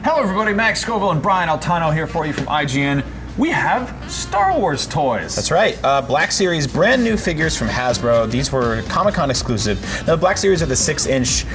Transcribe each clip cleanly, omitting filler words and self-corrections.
Hello everybody, Max Scoville and Brian Altano here for you from IGN. We have Star Wars toys. That's right. Black Series, brand new figures from Hasbro. These were Comic-Con exclusive. Now, the Black Series are the 6-inch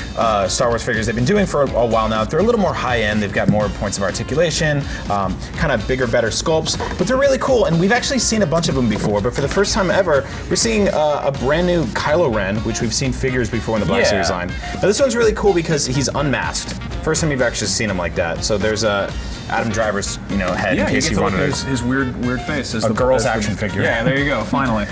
Star Wars figures they've been doing for a while now. They're a little more high-end. They've got more points of articulation, kind of bigger, better sculpts. But they're really cool, and we've actually seen a bunch of them before. But for the first time ever, we're seeing a brand new Kylo Ren, which we've seen figures before in the Black Series line. Now, this one's really cool because he's unmasked. First time you've actually seen him like that. So there's Adam Driver's, head in case you wanted his weird face as a girl's action figure. Yeah, there you go. Finally.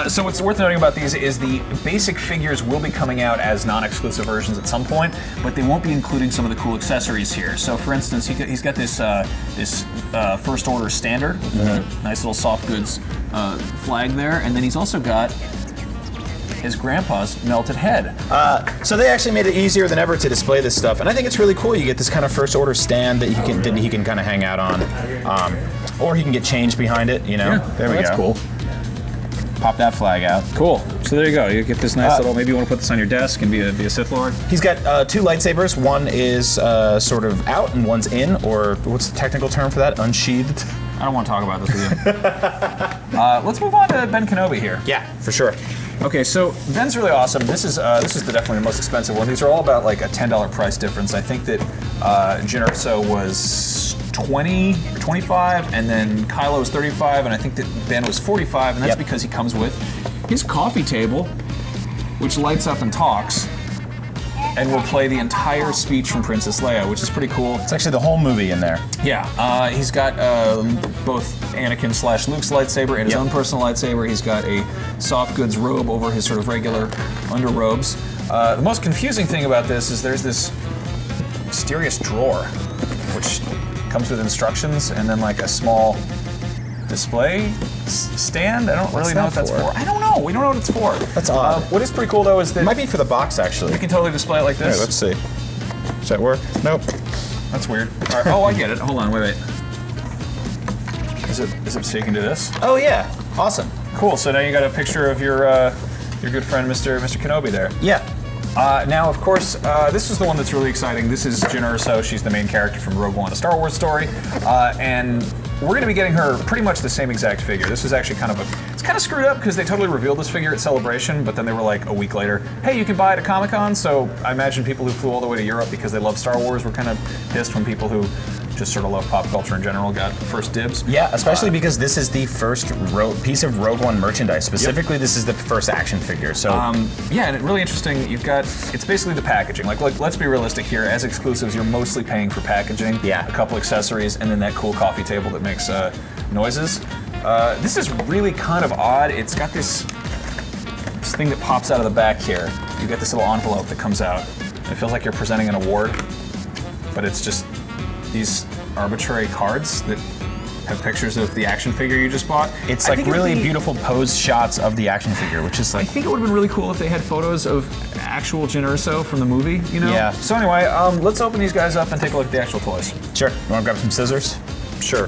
So what's worth noting about these is the basic figures will be coming out as non-exclusive versions at some point, but they won't be including some of the cool accessories here. So, for instance, he's got this First Order standard with a nice little soft goods flag there, and then he's also got his grandpa's melted head. So they actually made it easier than ever to display this stuff, and I think it's really cool. You get this kind of First Order stand that he can kind of hang out on, or he can get changed behind it. Yeah, there we go. That's cool. Pop that flag out. Cool. So there you go. You get this nice little. Maybe you want to put this on your desk and be a Sith Lord. He's got 2 lightsabers. One is sort of out, and one's in, or what's the technical term for that? Unsheathed. I don't want to talk about this with you. Let's move on to Ben Kenobi here. Yeah, for sure. Okay, so Ben's really awesome. This is definitely the most expensive one. These are all about like a $10 price difference. I think that Junor was 20 or 25, and then Kylo was 35, and I think that Ben was 45, and that's because he comes with his coffee table, which lights up and talks, and will play the entire speech from Princess Leia, which is pretty cool. It's actually the whole movie in there. Yeah, he's got both Anakin / Luke's lightsaber and his own personal lightsaber. He's got a soft goods robe over his sort of regular underrobes. The most confusing thing about this is there's this mysterious drawer, which comes with instructions and then like a small display stand. I don't really know what that's for. I don't know. We don't know what it's for. That's odd. What is pretty cool though is that it might be for the box actually. We can totally display it like this. Here, let's see. Does that work? Nope. That's weird. All right. Oh, I get it. Hold on. Wait. Is it taken to this? Oh yeah. Awesome. Cool. So now you got a picture of your good friend Mr. Kenobi there. Yeah. Now, of course, this is the one that's really exciting. This is Junor. So she's the main character from Rogue One, a Star Wars story, and we're going to be getting her pretty much the same exact figure. This is actually it's kind of screwed up because they totally revealed this figure at Celebration, but then they were like a week later, hey, you can buy it at Comic-Con. So I imagine people who flew all the way to Europe because they love Star Wars were kind of pissed when people who just sort of love pop culture in general got first dibs. Yeah, especially because this is the first piece of Rogue One merchandise. Specifically, this is the first action figure. So yeah, and really interesting. It's basically the packaging. Like, let's be realistic here. As exclusives, you're mostly paying for packaging, a couple accessories, and then that cool coffee table that makes noises. This is really kind of odd. It's got this thing that pops out of the back here. You get this little envelope that comes out. It feels like you're presenting an award, but it's just these arbitrary cards that have pictures of the action figure you just bought. It's like really beautiful posed shots of the action figure, which is like... I think it would have been really cool if they had photos of actual Junor from the movie, Yeah. So anyway, let's open these guys up and take a look at the actual toys. Sure. You want to grab some scissors? Sure.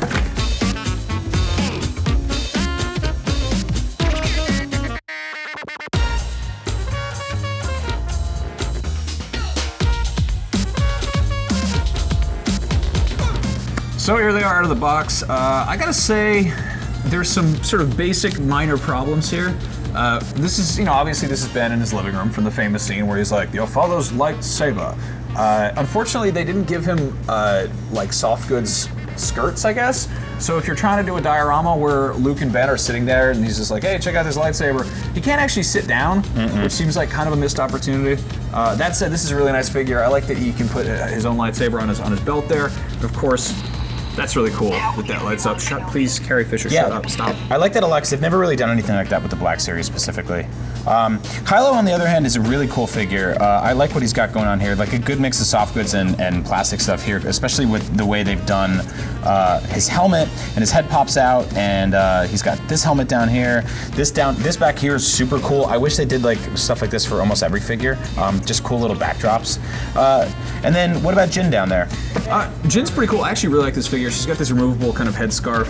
So here they are out of the box. I gotta say, there's some sort of basic minor problems here. This is, obviously this is Ben in his living room from the famous scene where he's like, your father's lightsaber. Unfortunately, they didn't give him like soft goods skirts, I guess. So if you're trying to do a diorama where Luke and Ben are sitting there and he's just like, hey, check out this lightsaber, he can't actually sit down, which seems like kind of a missed opportunity. That said, this is a really nice figure. I like that he can put his own lightsaber on his belt there. And of course, that's really cool that lights up. Please, Carrie Fisher, shut up, stop. I like that a lot because they've never really done anything like that with the Black Series specifically. Kylo, on the other hand, is a really cool figure. I like what he's got going on here, like a good mix of soft goods and plastic stuff here, especially with the way they've done his helmet, and his head pops out, and he's got this helmet down here. This back here is super cool. I wish they did like stuff like this for almost every figure. Just cool little backdrops. And then what about Jyn down there? Jyn's pretty cool. I actually really like this figure. She's got this removable kind of headscarf.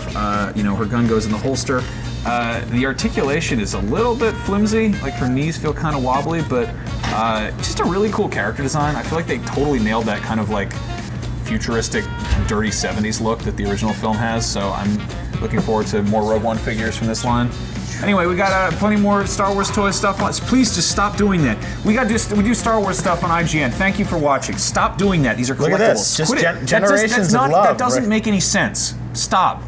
Her gun goes in the holster. The articulation is a little bit flimsy, like her knees feel kind of wobbly, but just a really cool character design. I feel like they totally nailed that kind of like futuristic, dirty 70s look that the original film has. So I'm looking forward to more Rogue One figures from this line. Anyway, we got plenty more Star Wars toy stuff. Please just stop doing that. We do Star Wars stuff on IGN. Thank you for watching. Stop doing that. These are collectibles. Look at this. Just Quit it. generations of love. That doesn't make any sense. Stop.